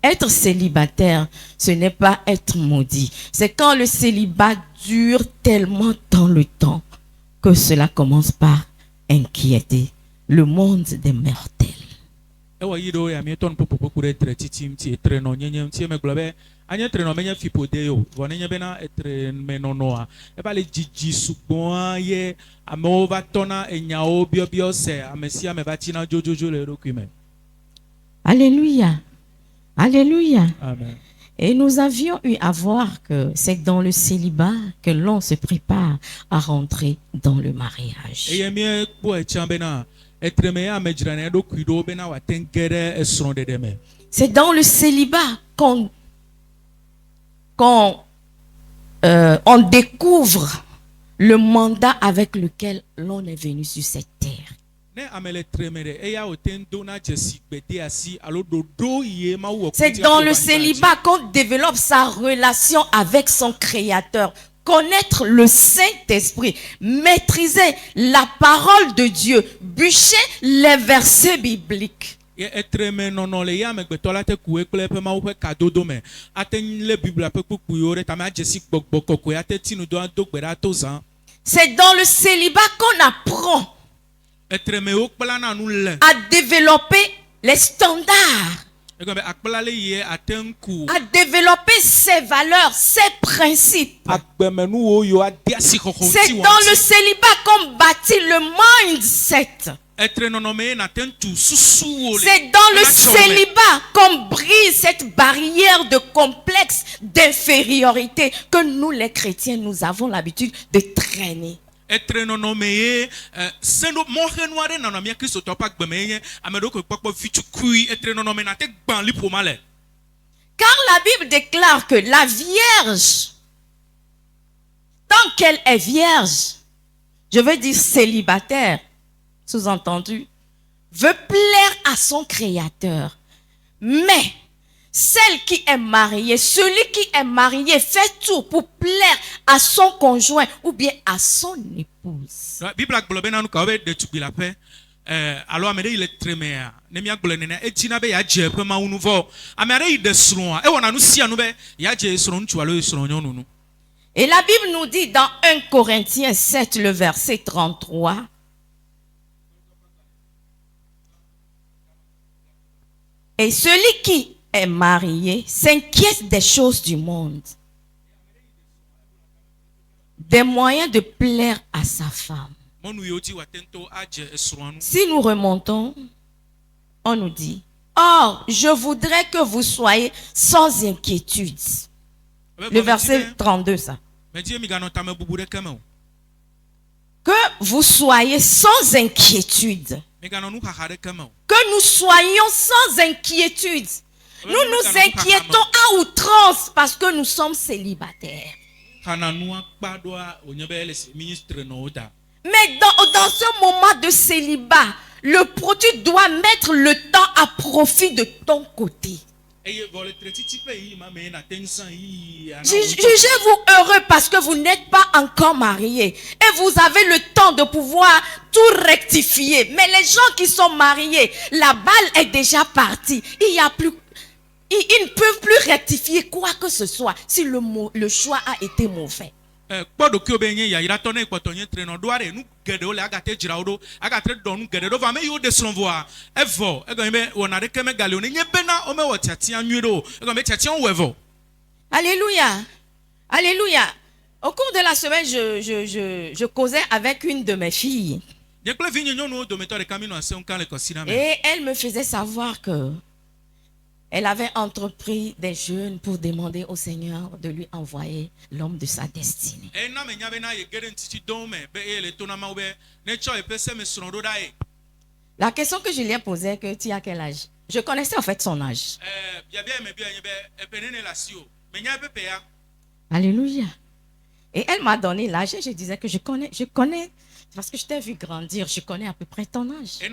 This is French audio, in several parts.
être célibataire, ce n'est pas être maudit. C'est quand le célibat dure tellement dans le temps que cela commence par inquiéter le monde des mortels. Alléluia. Alléluia. Amen. Et nous avions eu à voir que c'est dans le célibat que l'on se prépare à rentrer dans le mariage. C'est dans le célibat qu'on découvre le mandat avec lequel l'on est venu sur cette terre. C'est dans le célibat qu'on développe sa relation avec son Créateur. Connaître le Saint-Esprit, maîtriser la parole de Dieu, bûcher les versets bibliques. C'est dans le célibat qu'on apprend à développer les standards, à développer ses valeurs, ses principes. C'est dans le célibat qu'on bâtit le mindset. C'est dans le célibat qu'on brise cette barrière de complexe d'infériorité que nous les chrétiens, nous avons l'habitude de traîner. Car la Bible déclare que la Vierge, tant qu'elle est vierge, je veux dire célibataire, sous-entendu, veut plaire à son Créateur. Mais celle qui est mariée, celui qui est marié fait tout pour plaire à son conjoint ou bien à son épouse. Et la Bible nous dit dans 1 Corinthiens 7, le verset 33, et celui qui est marié s'inquiète des choses du monde, des moyens de plaire à sa femme. Si nous remontons, on nous dit, or, je voudrais que vous soyez sans inquiétude. Le verset 32, ça. Que vous soyez sans inquiétude. Que nous soyons sans inquiétude. Nous nous inquiétons à outrance parce que nous sommes célibataires. Mais dans ce moment de célibat, le produit doit mettre le temps à profit de ton côté. Jugez-vous heureux parce que vous n'êtes pas encore marié et vous avez le temps de pouvoir tout rectifier. Mais les gens qui sont mariés, la balle est déjà partie. Ils ne peuvent plus rectifier quoi que ce soit si le choix a été mauvais. Alléluia. Alléluia. Au cours de la semaine, je causais avec une de mes filles. Et elle me faisait savoir que elle avait entrepris des jeûnes pour demander au Seigneur de lui envoyer l'homme de sa destinée. La question que je lui ai posée, que tu as quel âge? Je connaissais en fait son âge. Alléluia. Et elle m'a donné l'âge et je disais que je connais, parce que je t'ai vu grandir, je connais à peu près ton âge. Et elle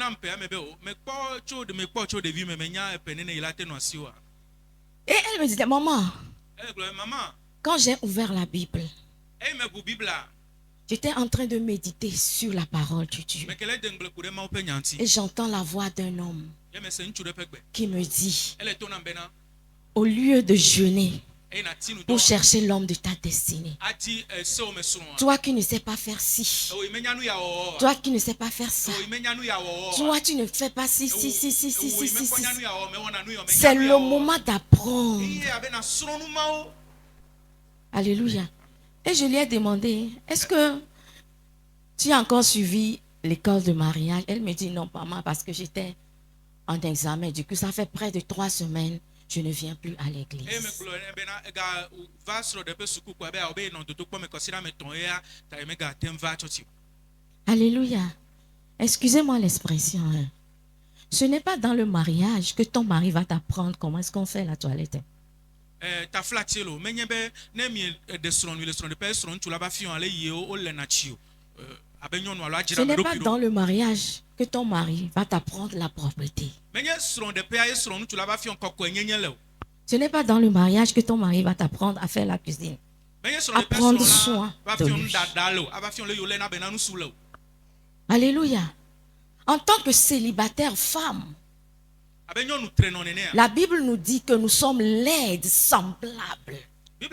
me disait, maman, quand j'ai ouvert la Bible, j'étais en train de méditer sur la parole de Dieu. Et j'entends la voix d'un homme qui me dit, au lieu de jeûner pour chercher l'homme de ta destinée. Toi qui ne sais pas faire ci. Toi qui ne sais pas faire ça. Toi tu ne fais pas ci. C'est le moment d'apprendre. Alléluia. Et je lui ai demandé, est-ce que tu as encore suivi l'école de mariage? Elle me dit non, pas moi, parce que j'étais en examen. Du coup, ça fait près de 3 semaines. Je ne viens plus à l'église. Alléluia. Excusez-moi l'expression. Hein. Ce n'est pas dans le mariage que ton mari va t'apprendre comment est-ce qu'on fait la toilette. Ce n'est pas dans le mariage que ton mari va t'apprendre la propreté. Ce n'est pas dans le mariage que ton mari va t'apprendre à faire la cuisine. À prendre soin de lui. Alléluia. En tant que célibataire femme, la Bible nous dit que nous sommes laides, semblables. Nous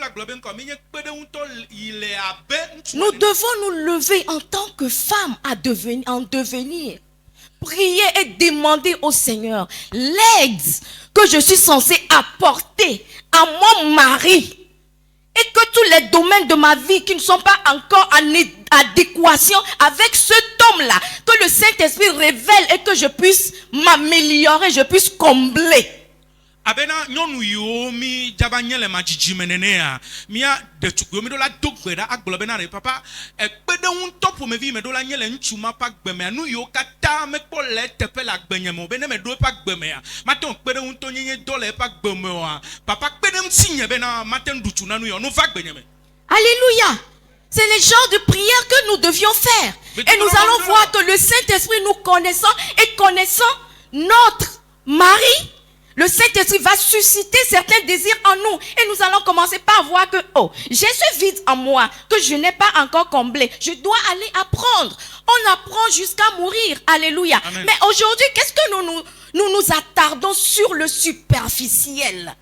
devons nous lever en tant que femmes en devenir. Prier et demander au Seigneur l'aide que je suis censée apporter à mon mari. Et que tous les domaines de ma vie qui ne sont pas encore en adéquation avec cet homme-là, que le Saint-Esprit révèle et que je puisse m'améliorer, je puisse combler. Abena nyonu yo mi jabanye le majijimenenea mia de tugomi dola dogbeda agbelobena re papa ekpede un topo me vi me dola nyele nchuma pa gbeme anu yo kata me po le tepe la gbenye mo bene me do pa gbeme ya maton kpede un to nyenye dole pa gbeme wa papa kpede msinye bena maten dutu nanu yo no va gbenye me. Alléluia. C'est le genre de prière que nous devions faire. Et nous allons voir que le Saint-Esprit nous connaissant et connaissant notre mari, le Saint-Esprit va susciter certains désirs en nous. Et nous allons commencer par voir que, oh, j'ai ce vide en moi que je n'ai pas encore comblé. Je dois aller apprendre. On apprend jusqu'à mourir. Alléluia. Amen. Mais aujourd'hui, qu'est-ce que nous nous attardons sur le superficiel?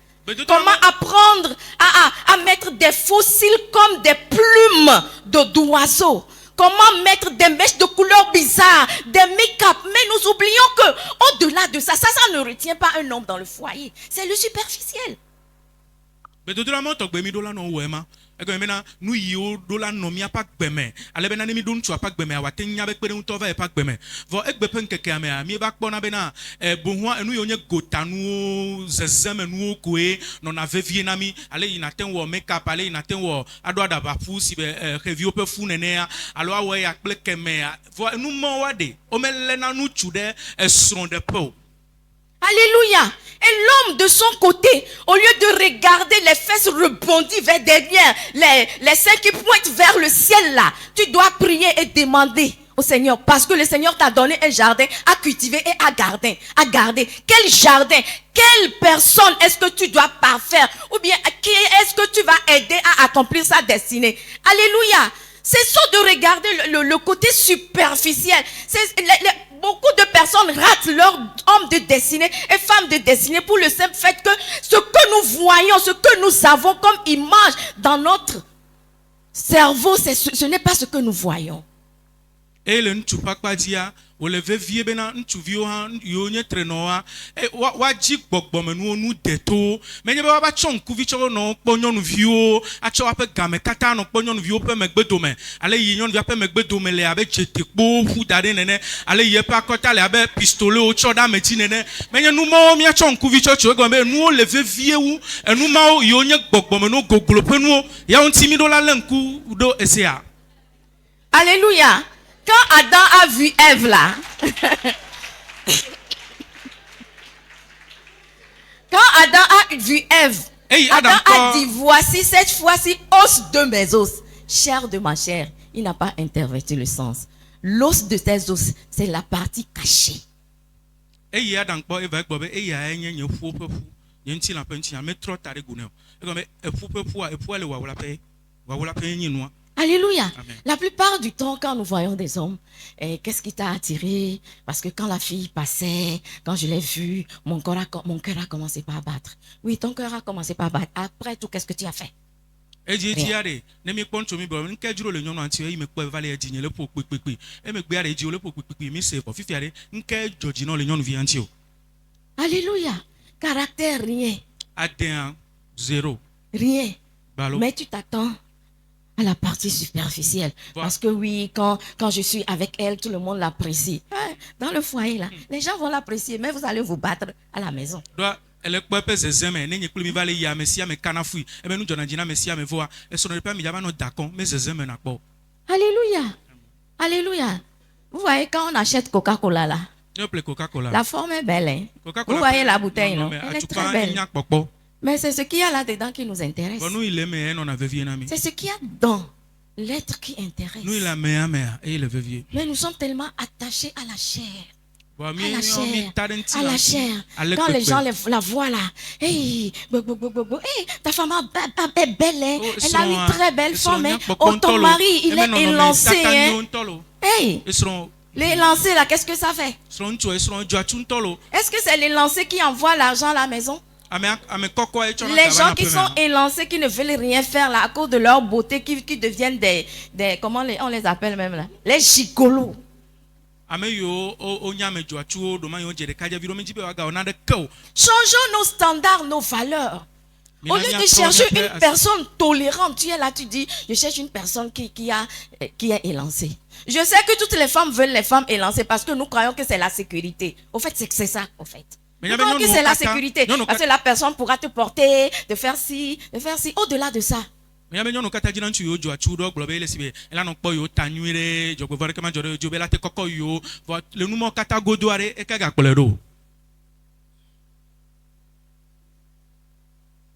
Comment apprendre à mettre des fossiles comme des plumes d'oiseaux? Comment mettre des mèches de couleurs bizarres, des make-up? Mais nous oublions que au-delà de ça, ça ne retient pas un homme dans le foyer. C'est le superficiel. Egomena nu yio dola no mia pa gbeme alebena ne mi don tu pa gbeme awate nya be pere unto va pa gbeme vo egbepe nkeke amea mi ba kpona bena bohua enu yo nye gotanu zezeme nu koe no na vevie na mi ale ina ten wo make up ale ina ten wo ado adaba fu si be review pe fu nene alo awe ya kple keme vo enu mo wade o mele na nu chude esron de po. Alléluia. Et l'homme de son côté, au lieu de regarder les fesses rebondies vers derrière, les seins qui pointent vers le ciel là, tu dois prier et demander au Seigneur, parce que le Seigneur t'a donné un jardin à cultiver et à garder. Quel jardin, quelle personne est-ce que tu dois parfaire, ou bien qui est-ce que tu vas aider à accomplir sa destinée? Alléluia. Cessons de regarder le côté superficiel. Beaucoup de personnes ratent leur homme de destinée et femme de destinée pour le simple fait que ce que nous voyons, ce que nous avons comme image dans notre cerveau, ce n'est pas ce que nous voyons. Et le ntupakpadia o le vevie bena ntuvio ha yo nye trenoa wa ji gbogbome nu onu deto menye be ba chon kuvi cho no kponyonu vio a cho ape game kata no kponyonu vio pe megbedome ale yi nyonu via pe megbedome le abe chetekpo fu dade nene ale yi pe akota le abe pistolet o cho da meti nene menye nu mo mi a chon kuvi cho cho gome nu o le vevie wu enu ma o yo nye gbogbome no goglo pe nu ya on timi do la lenku do esia. Alléluia. Quand Adam a vu Ève là, quand Adam a vu Ève, Adam a dit, voici cette fois-ci os de mes os, chair de ma chair. Il n'a pas interverti le sens. L'os de tes os, c'est la partie cachée. Alléluia. Amen. La plupart du temps, quand nous voyons des hommes, qu'est-ce qui t'a attiré? Parce que quand la fille passait, quand je l'ai vue, mon cœur a commencé par battre. Oui, ton cœur a commencé par battre. Après tout, qu'est-ce que tu as fait? Eji eti yare ne mi kpɔn tso mi bɔ nke dzro le nyɔnua ŋuti eyi me kpɔ eva le edzi nye le ƒo kpekpekpe emegbe yare edzi wo le ƒo kpekpekpe mi se kɔ fifi yare nke dzɔdzi nɔ le nyɔnuvia ŋuti o. Alléluia. Caractère, rien. Adéa 0. Rien. Balo. Mais tu t'attends à la partie superficielle. Voilà. Parce que oui, quand je suis avec elle, tout le monde l'apprécie. Dans le foyer, là, les gens vont l'apprécier, mais vous allez vous battre à la maison. Doa ele kpɔ eƒe zezeme ne nye kpli mi va le yia me sia me kana fui ebe nu dzɔna dzi na me sia me voa esrɔ̃ ɖeƒe mi dzava nɔ dakɔ me zezeme na kpɔ. Alléluia. Alléluia. Vous voyez, quand on achète Coca-Cola, là, Ne ple Coca-Cola. la forme est belle, hein? Coca-Cola. Vous voyez la bouteille, non? non? Mais Elle est atukpa très belle. enya kpɔkpɔ. Mais c'est ce qu'il y a là-dedans qui nous intéresse. Bon, nu ile me enɔna vevie na mi. C'est ce qu'il y a dans l'être qui intéresse. Nu ile mea mea eye le vevie. Mais nous sommes tellement attachés à la chair. Bon, À mi la mi chair. ta ɖe ŋuti À la chair. Ale Quand les kpekpe. gens la voient là, hey, ta femme est belle, hein? Oh, Elle a une très belle forme, hein? esrɔ̃ Oh, kpɔkpɔ ton ŋutɔ lo. mari, il Eme est nɔnɔme élancé, tata hein? nyuiwo ŋutɔ lo. Hey, Esrɔ̃ l'élancé là, qu'est-ce que ça fait? ŋutsu dzɔatsu ŋutɔ lo. Est-ce que c'est l'élancé qui envoie l'argent à la maison? Ame kɔkɔ etsɔ na Les gava gens na qui ƒe sont mea. élancés, qui ne veulent rien faire là, à cause de leur beauté, qui deviennent des comment on les appelle même là? Les gigolos. Ame yiwo wonya ame dzɔatsuwo ɖoma yiwo dze ɖekadzevi ɖo medzi be woaga wɔ nane ke o. Changeons nos standards, nos valeurs. Au lieu de chercher une personne tolérante, tu es là, tu dis, je cherche une personne qui est élancée. Je sais que toutes les femmes veulent les femmes élancées parce que nous croyons que c'est la sécurité. Au fait, c'est ça, au fait. Mais Nous il y avait croyons que non, c'est non, la kata. sécurité. Non, non, Parce que kata. la personne pourra te porter, de faire ci. Au-delà de ça. Me be nyɔnu katã dzina ŋutsu yiwo dzɔatsu ɖo gblɔ be ele si be ela nɔ kpɔ yiwo ta nyui ɖe dzɔgbevɔ ɖeke ma dzɔ ɖe dzo be la te kɔkɔ yiwo vɔ le numɔ katã godoa ɖe eke gakplɔe ɖo.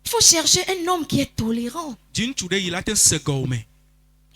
Il faut chercher un homme qui est tolérant. Dzi ŋutsu ɖe yi la te se gɔwome.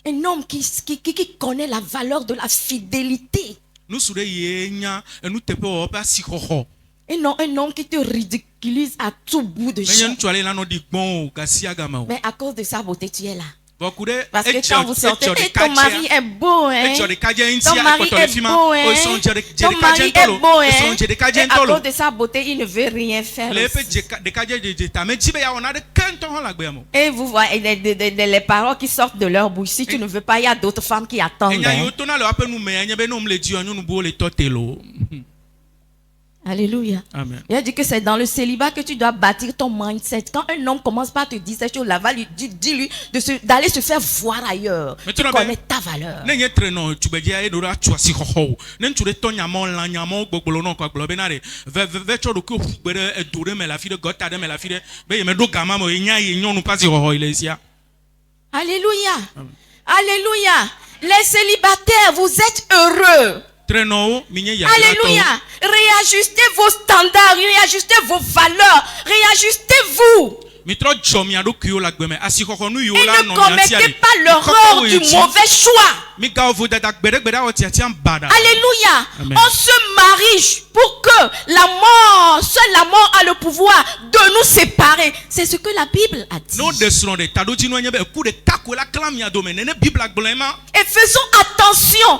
Un homme qui connaît la valeur de la fidélité. Nusu ɖe yie nya enuteƒe wɔwɔ ƒe asixɔxɔ. Un homme qui te ridiculise à tout bout de Menye champ. ŋutsu ale la nɔ ɖi gbɔn o gasia game o. Mais à cause de sa beauté, tu es là. Vɔ ku ɖe Parce que quand vous sortez, ton mari est beau, hein? edzɔ ɖekadze Ton ŋutia mari ekpɔtɔ le est fi ma beau, o hein? esrɔ̃ dze Ton mari ɖekadze est ŋutɔ lo beau, esrɔ̃ hein? dze Et ɖekadze à ŋutɔ lo cause de sa beauté, il ne veut rien faire. le aussi. eƒe ɖekadze dzedze ta medzi be yeawɔ naɖe ke ŋutɔ hã le agbea me o. Et vous voyez les paroles qui sortent de leur bouche. Si tu ne veux pas, il y a d'autres femmes qui attendent. Enya yiwo Hein? tona le woaƒe nu mea nye be ne wom le dzia nyɔnu buwo le tɔ te lo. Alléluia. Amen. Il a dit que c'est dans le célibat que tu dois bâtir ton mindset. Quand un homme commence par te dire ces choses-là, dis-lui d'aller se faire voir ailleurs. Mais Tu tu connais ta valeur. Ne nye tre nɔ tugbedzea ye ɖo ɖe atsu asixɔxɔ o. Ne ŋutsu ɖe tɔ nyamɔ lã nyamɔ gbogbolo nɔ kɔ agblɔ bena ɖe ve tsɔ ɖokui ƒu gbe ɖe edo ɖe me le afi ɖe gɔta ɖe me le afi ɖe be yeme ɖo gama me o yenya ye nyɔnu ƒe asixɔxɔ yi le sia. Alléluia. Alléluia. Les célibataires, vous êtes heureux. Trenɔwo mi nye Alléluia. yaɖatɔwo. Réajustez vos standards, réajustez vos valeurs, réajustez-vous. Mitrɔ dzɔ mia ɖokuiwo le agbe me asixɔxɔ nu yiwo Et la ne nɔ mia tia commettez ɖe. pas l'erreur du mauvais choix. Mi gawo vo dada gbeɖegbe ɖe awɔ tiatia baɖa. Alléluia. Amen. On se marie pour que seul la mort a le pouvoir de nous séparer. C'est ce que la Bible a dit. Ne woɖe srɔ̃ ɖe taɖodzinua nye be eku ɖeka koe la klã mia dome nene Bibla gblɔe ma. Et faisons attention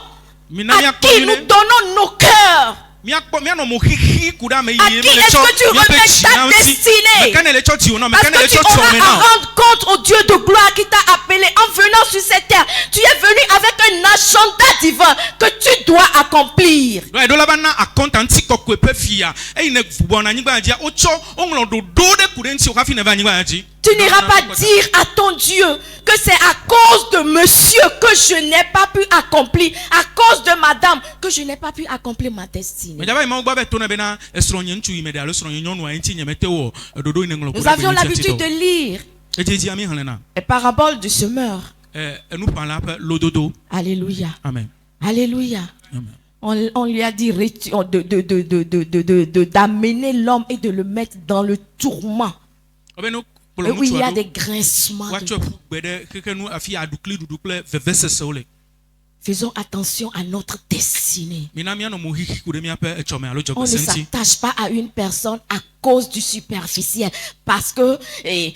Mina à miakpɔ qui nyuie nous ɖe. donnons nos cœurs. Mianɔ mo xixi ku ɖe ame À yi qui est-ce que tu remets ta destinée? Meka ne le tsɔ tsi wo na, Parce meka ne le que tu tsɔ tsi auras ɔme à na. rendre compte au Dieu de gloire qui t'a appelé en venant sur cette terre. Tu es venu avec un agenda divin que tu dois accomplir. Eɖo la ba na akɔnta ŋutikɔkɔe ƒe fia eyi ne bɔna anyigba dzi wotsɔ woŋlɔ ɖoɖo ɖe ku ɖe ŋuti wo hafi ne va anyigba dzi. Tu n'iras pas dire à ton Dieu que c'est à cause de monsieur que je n'ai pas pu accomplir, à cause de madame que je n'ai pas pu accomplir ma destinée. Medzava yi ma wo gbɔ be to ne bena esrɔ̃ nye ŋutsu yi me ɖe alo esrɔ̃ nye nyɔnua ŋuti nye mete wɔ ɖoɖo yi ne ŋlɔ ku Nous ɖe avions gbe l'habitude ŋuti de lire edzidzi ami xlẽna les paraboles du semeur. enuƒãla ƒe lododo. Alléluia. Amen. Alléluia. Amen. On lui a dit d'amener l'homme et de le mettre dans le tourment. Obe no Et kplɔ où il y a ŋutsua des ɖo grincements. woatsɔ ƒu gbe ɖe keke nu afi aɖukli ɖuɖu kple vevesesewo le. Faisons attention à notre destinée. Mina miano muhiki kude miape echome alo On ne jogbesenti. s'attache pas à une personne à cause du superficiel. Parce que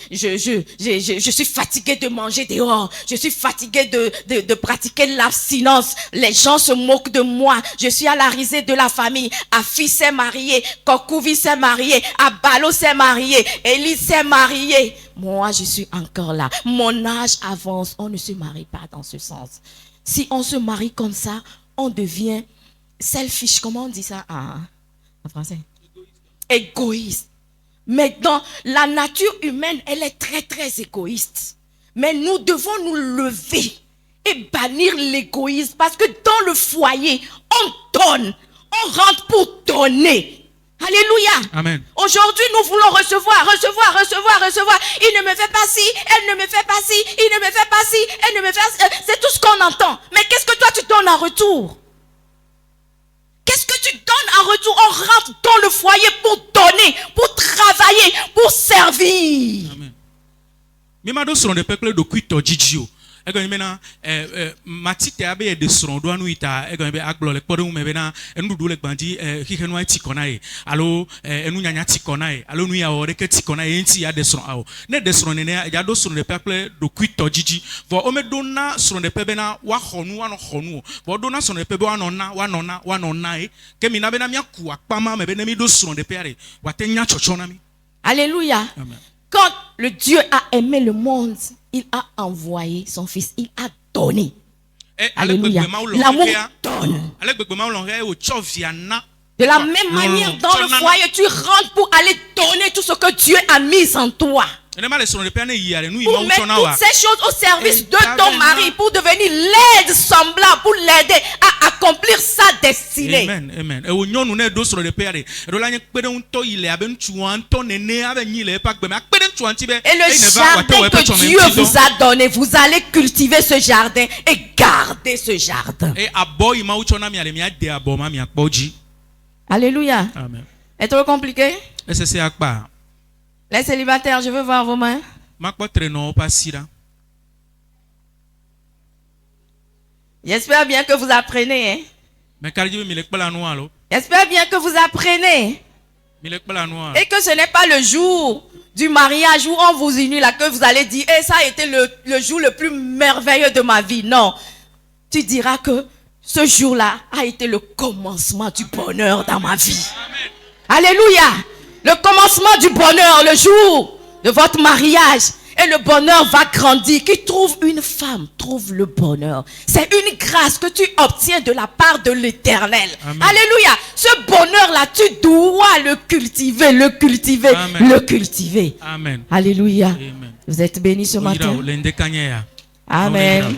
je suis fatigué de manger dehors. Je suis fatigué de pratiquer l'abstinence. Les gens se moquent de moi. Je suis à la risée de la famille. Afi s'est marié. Kokouvi s'est marié. Abalo s'est marié. Élie s'est marié. Moi, je suis encore là. Mon âge avance. On ne se marie pas dans ce sens. Si on se marie comme ça, on devient selfish. Comment on dit ça en français? Égoïste. Mais dans la nature humaine, elle est très très égoïste. Mais nous devons nous lever et bannir l'égoïsme. Parce que dans le foyer, on donne. On rentre pour donner. Alléluia. Amen. Aujourd'hui, nous voulons recevoir. Il ne me fait pas ci, elle ne me fait pas ci, il ne me fait pas ci, elle ne me fait pas... C'est tout ce qu'on entend. Mais qu'est-ce que toi tu donnes en retour? Qu'est-ce que tu donnes en retour? On rentre dans le foyer pour donner, pour travailler, pour servir. Amen. Mimado sron de peuple do kuito jijio. Ego mena matite abe de sron do anu ita ego be aglo le kpodo mu be na enu do le gbandi hihenu ai tikona e alo enu nyanya tikona e alo nu ya ore ke tikona e nti ya de sron awo ne de sron ne ya do sron de peuple do kuito jiji vo o me do na sron de peuple na wa honu wa no honu vo do na sron de peuple wa no na e ke mi na be na mi aku akpama me be na mi do sron de peuple wa te nya chocho na mi. Alléluia. Amen. Quand le Dieu a aimé le monde, il a envoyé son fils, il a donné. Alléluia. L'amour donne. De la même manière, dans le foyer, tu rentres pour aller donner tout ce que Dieu a mis en toi. Pour mettre toutes ces choses au service de ton mari, pour devenir l'aide semblable, pour l'aider à accomplir sa destinée. Amen, amen. Et le jardin que Dieu vous a donné, vous allez cultiver ce jardin et garder ce jardin. Alléluia. Amen. Est trop compliqué? Les célibataires, je veux voir vos mains. J'espère bien que vous apprenez. Hein? J'espère bien que vous apprenez. Et que ce n'est pas le jour du mariage où on vous unit là que vous allez dire, eh, ça a été le jour le plus merveilleux de ma vie. Non. Tu diras que ce jour-là a été le commencement du bonheur dans ma vie. Amen. Alléluia. Le commencement du bonheur, le jour de votre mariage. Et le bonheur va grandir. Qui trouve une femme, trouve le bonheur. C'est une grâce que tu obtiens de la part de l'Éternel. Alléluia. Ce bonheur-là, tu dois le cultiver, Amen. Le cultiver. Amen. Alléluia. Amen. Vous êtes bénis ce matin. Amen.